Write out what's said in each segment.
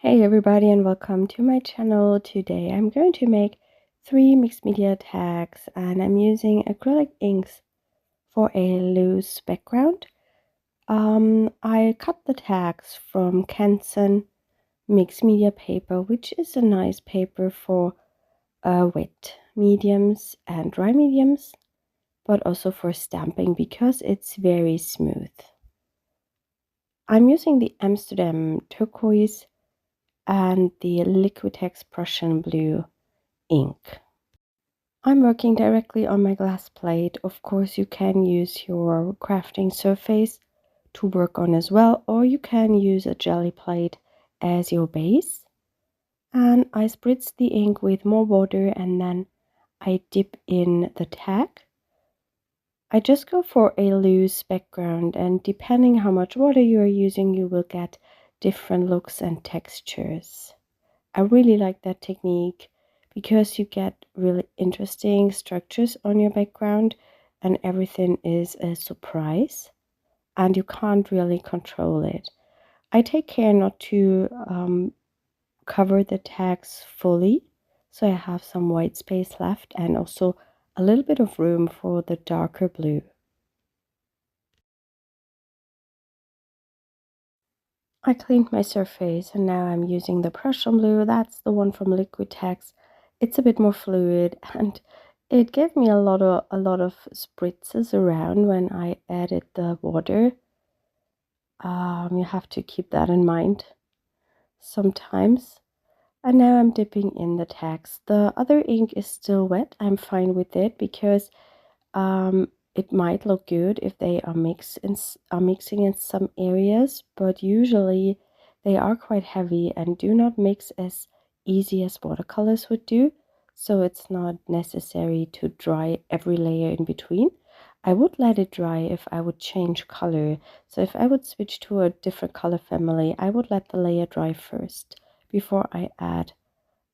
Hey everybody and welcome to my channel. Today I'm going to make 3 mixed media tags and I'm using acrylic inks for a loose background. I cut the tags from Canson mixed media paper, which is a nice paper for wet mediums and dry mediums, but also for stamping because it's very smooth. I'm using the Amsterdam turquoise and the Liquitex Prussian blue ink. I'm working directly on my glass plate. Of course, you can use your crafting surface to work on as well, or you can use a jelly plate as your base. And I spritz the ink with more water and then I dip in the tag. I just go for a loose background, and depending how much water you are using, you will get different looks and textures. I really like that technique because you get really interesting structures on your background and everything is a surprise and you can't really control it. I take care not to cover the tags fully, so I have some white space left and also a little bit of room for the darker blue. I cleaned my surface and now I'm using the Prussian blue. That's the one from Liquitex. It's a bit more fluid and it gave me a lot of spritzes around when I added the water. You have to keep that in mind sometimes. And now I'm dipping in the tags. The other ink is still wet. I'm fine with it because it might look good if they are mixing in some areas, but usually they are quite heavy and do not mix as easy as watercolors would do, so it's not necessary to dry every layer in between. I would let it dry if I would change color. So if I would switch to a different color family, I would let the layer dry first before I add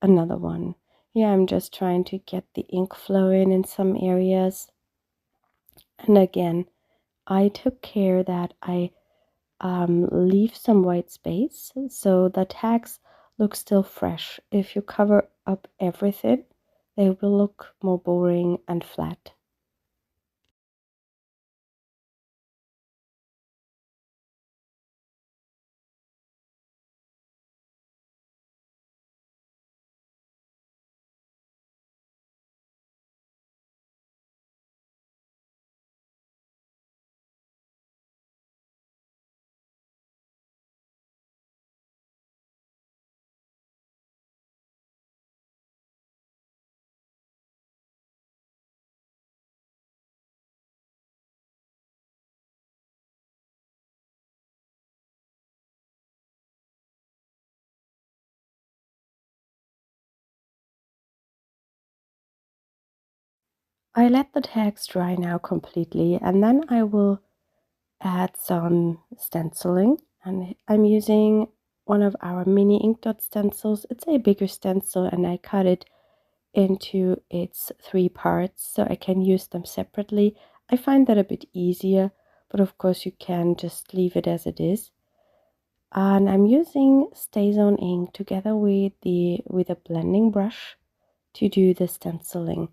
another one. Here I'm just trying to get the ink flow in some areas. And again, I took care that I leave some white space so the tags look still fresh. If you cover up everything, they will look more boring and flat. I let the tags dry now completely and then I will add some stenciling, and I'm using one of our mini ink dot stencils. It's a bigger stencil and I cut it into its 3 parts so I can use them separately. I find that a bit easier, but of course you can just leave it as it is. And I'm using StayZone ink together with a blending brush to do the stenciling.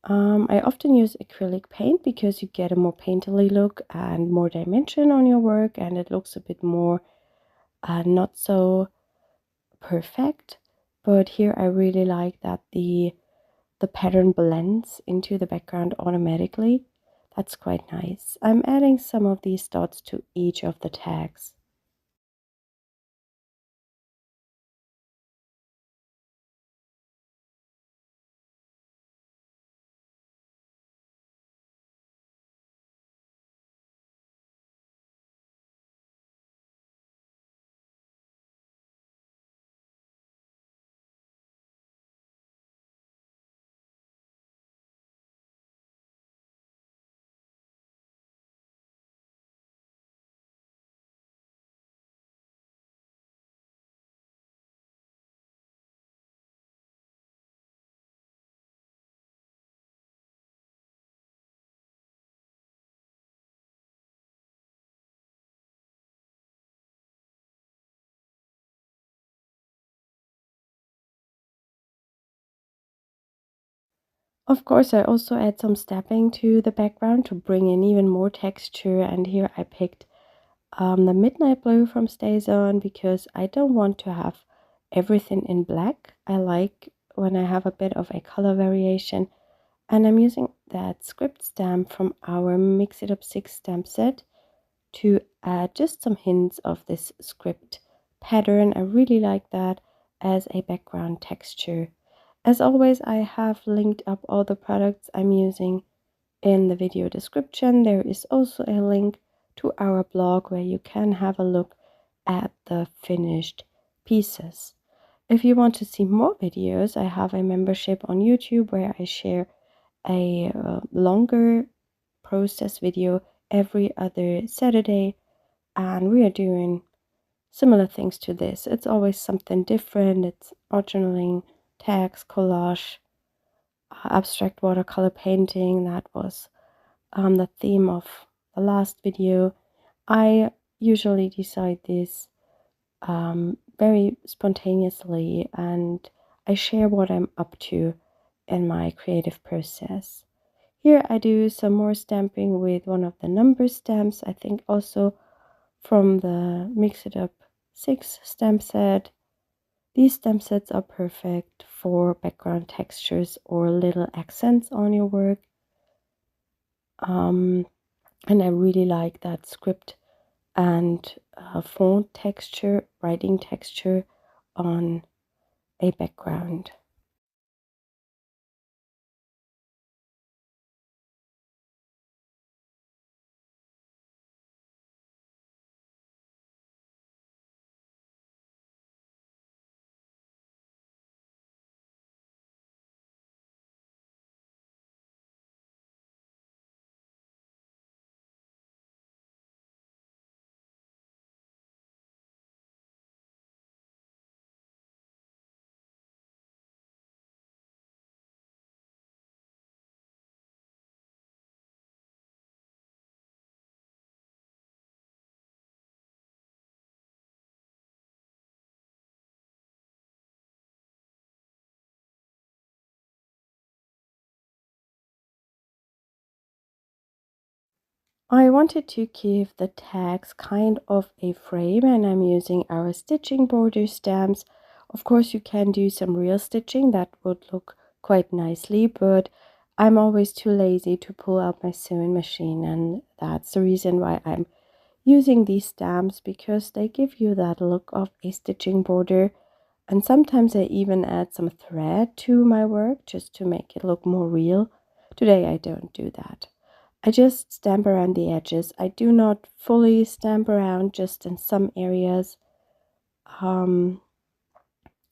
I often use acrylic paint because you get a more painterly look and more dimension on your work, and it looks a bit more not so perfect. But here I really like that the pattern blends into the background automatically. That's quite nice. I'm adding some of these dots to each of the tags. Of course, I also add some stamping to the background to bring in even more texture, and here I picked the midnight blue from Stencils because I don't want to have everything in black. I like when I have a bit of a color variation, and I'm using that script stamp from our Mix It Up 6 stamp set to add just some hints of this script pattern. I really like that as a background texture. As always, I have linked up all the products I'm using in the video description. There is also a link to our blog where you can have a look at the finished pieces. If you want to see more videos, I have a membership on YouTube where I share a longer process video every other Saturday, and we are doing similar things to this. It's always something different. It's art journaling, text, collage, abstract watercolor painting. That was the theme of the last video. I usually decide this very spontaneously, and I share what I'm up to in my creative process. Here I do some more stamping with one of the number stamps, I think also from the Mix It Up 6 stamp set. These stamp sets are perfect for background textures or little accents on your work. And I really like that script and font texture, writing texture on a background. I wanted to give the tags kind of a frame, and I'm using our stitching border stamps. Of course, you can do some real stitching, that would look quite nicely, but I'm always too lazy to pull out my sewing machine, and that's the reason why I'm using these stamps, because they give you that look of a stitching border. And sometimes I even add some thread to my work just to make it look more real. Today I don't do that. I just stamp around the edges. I do not fully stamp around, just in some areas. And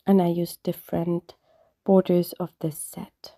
I use different borders of this set.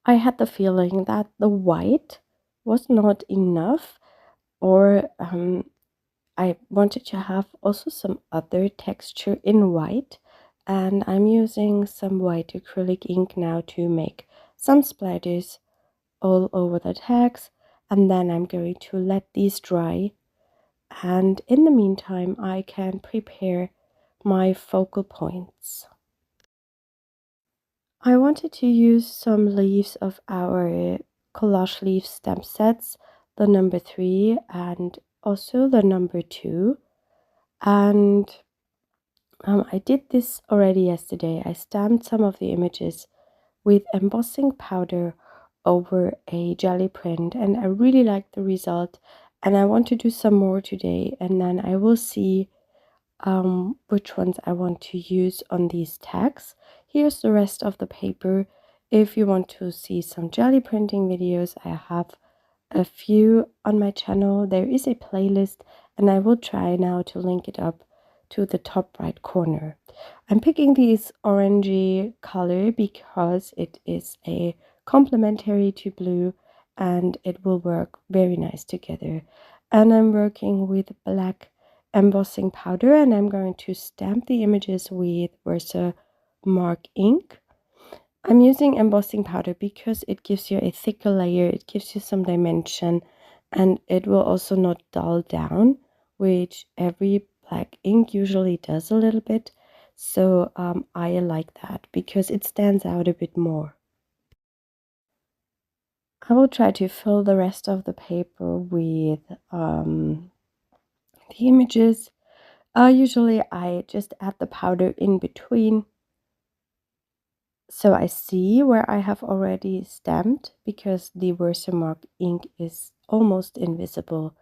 I had the feeling that the white was not enough, or I wanted to have also some other texture in white, and I'm using some white acrylic ink now to make some splatters all over the tags, and then I'm going to let these dry, and in the meantime I can prepare my focal points. I wanted to use some leaves of our collage leaf stamp sets, the number 3 and also the number 2. And I did this already yesterday. I stamped some of the images with embossing powder over a jelly print, and I really like the result. And I want to do some more today, and then I will see which ones I want to use on these tags. Here's the rest of the paper. If you want to see some jelly printing videos, I have a few on my channel. There is a playlist, and I will try now to link it up to the top right corner. I'm picking this orangey color because it is a complementary to blue and it will work very nice together. And I'm working with black embossing powder, and I'm going to stamp the images with Versamark ink. I'm using embossing powder because it gives you a thicker layer, it gives you some dimension, and it will also not dull down, which every black ink usually does a little bit. So I like that because it stands out a bit more. I will try to fill the rest of the paper with the images. Usually I just add the powder in between, so I see where I have already stamped because the Versamark ink is almost invisible.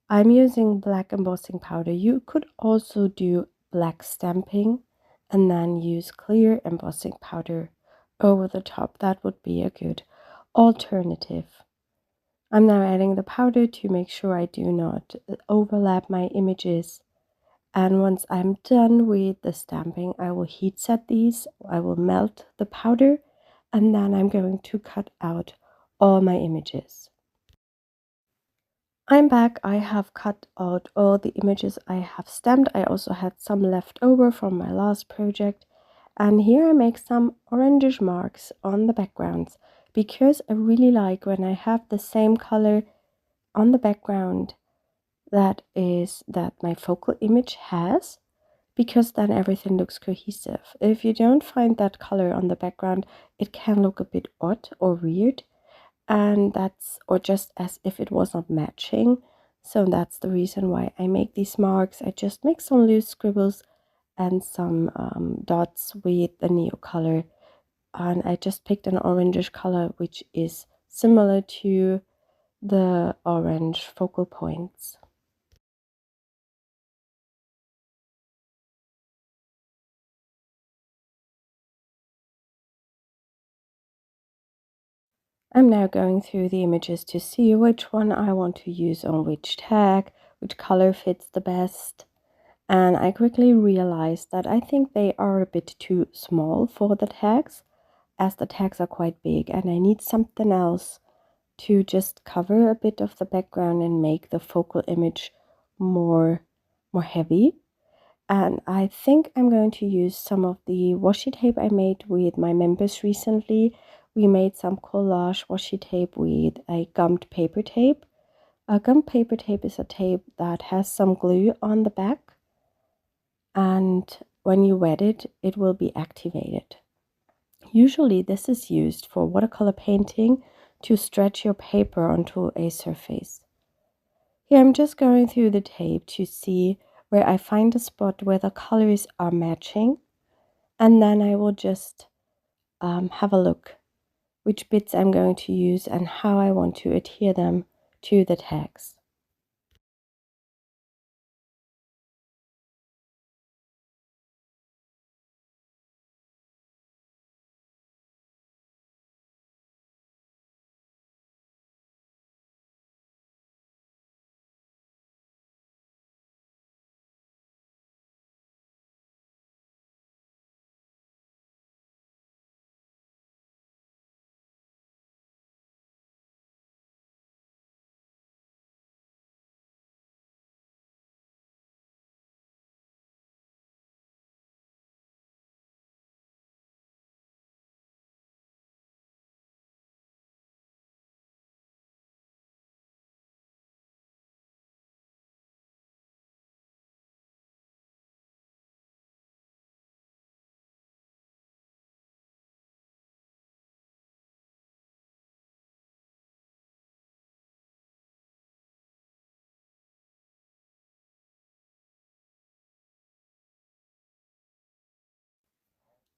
I'm using black embossing powder. You could also do black stamping and then use clear embossing powder over the top. That would be a good alternative. I'm now adding the powder to make sure I do not overlap my images. And once I'm done with the stamping, I will heat set these. I will melt the powder, and then I'm going to cut out all my images. I'm back. I have cut out all the images I have stamped. I also had some left over from my last project. And here I make some orangish marks on the backgrounds because I really like when I have the same color on the background that my focal image has, because then everything looks cohesive. If you don't find that color on the background, it can look a bit odd or weird, and or just as if it was not matching. So that's the reason why I make these marks. I just make some loose scribbles and some dots with the Neocolor, and I just picked an orangish color which is similar to the orange focal points. I'm now going through the images to see which one I want to use on which tag, which color fits the best. And I quickly realized that I think they are a bit too small for the tags, as the tags are quite big, and I need something else to just cover a bit of the background and make the focal image more heavy. And I think I'm going to use some of the washi tape I made with my members recently. We made some collage washi tape with a gummed paper tape. A gummed paper tape is a tape that has some glue on the back, and when you wet it, it will be activated. Usually this is used for watercolor painting to stretch your paper onto a surface. Here I'm just going through the tape to see where I find a spot where the colors are matching, and then I will just have a look which bits I'm going to use and how I want to adhere them to the tags.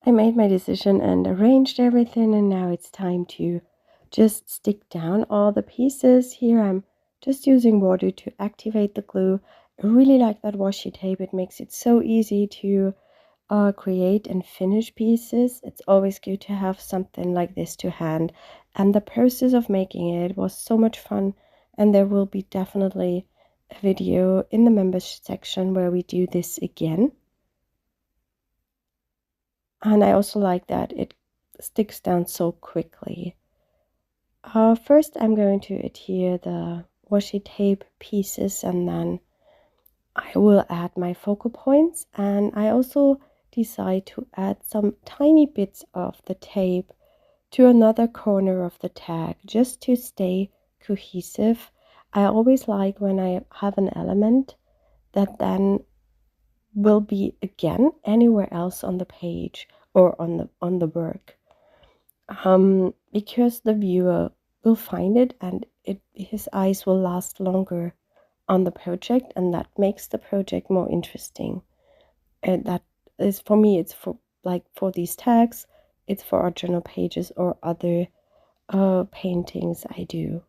I made my decision and arranged everything, and now it's time to just stick down all the pieces. Here I'm just using water to activate the glue. I really like that washi tape. It makes it so easy to create and finish pieces. It's always good to have something like this to hand, and the process of making it was so much fun. And there will be definitely a video in the members section where we do this again. And I also like that it sticks down so quickly. First I'm going to adhere the washi tape pieces, and then I will add my focal points, and I also decide to add some tiny bits of the tape to another corner of the tag just to stay cohesive. I always like when I have an element that then will be again anywhere else on the page or on the work, because the viewer will find it, and his eyes will last longer on the project, and that makes the project more interesting. And that is, for me, it's for like for these tags, it's for our journal pages or other paintings I do.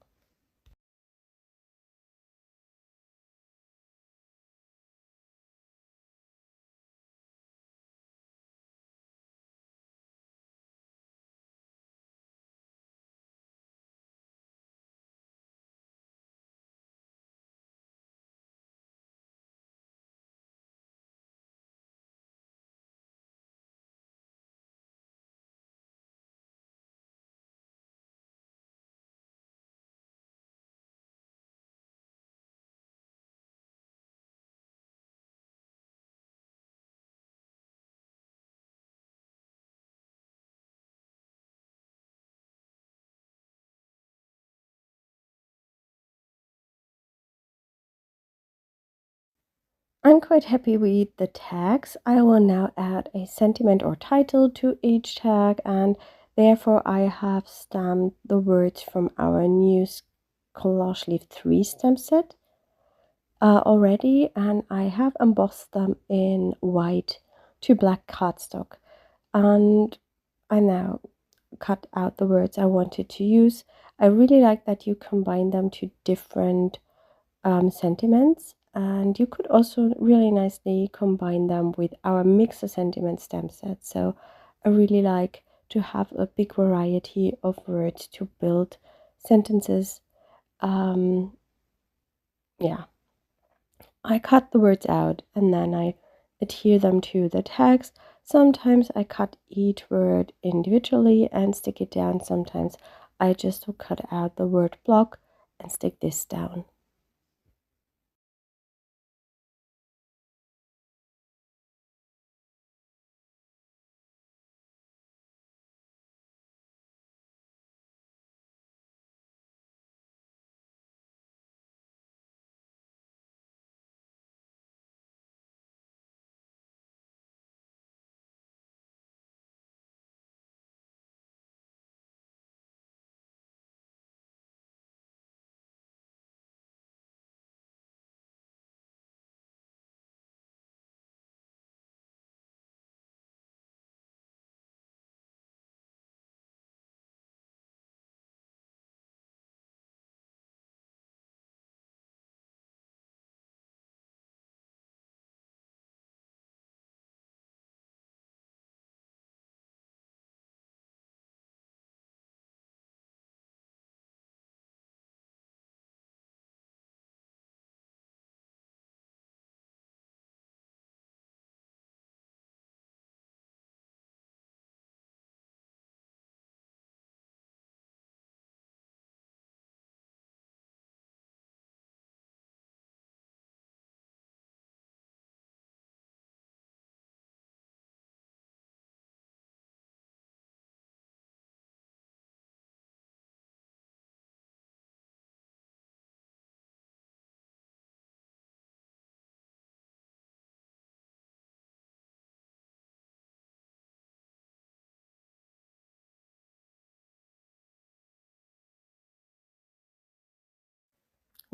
I'm quite happy with the tags. I will now add a sentiment or title to each tag, and therefore I have stamped the words from our new Collage Leaf 3 stamp set already, and I have embossed them in white to black cardstock. And I now cut out the words I wanted to use. I really like that you combine them to different sentiments, and you could also really nicely combine them with our mixer sentiment stamp set. So I really like to have a big variety of words to build sentences. Yeah, I cut the words out and then I adhere them to the tags. Sometimes I cut each word individually and stick it down. Sometimes I just will cut out the word block and stick this down.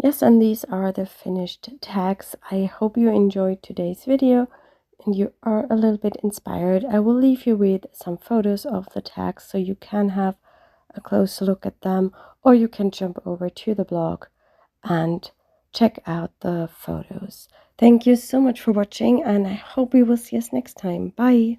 Yes, and these are the finished tags. I hope you enjoyed today's video. and you are a little bit inspired, I will leave you with some photos of the tags so you can have a close look at them, or you can jump over to the blog and check out the photos. Thank you so much for watching, and I hope we will see us next time. Bye!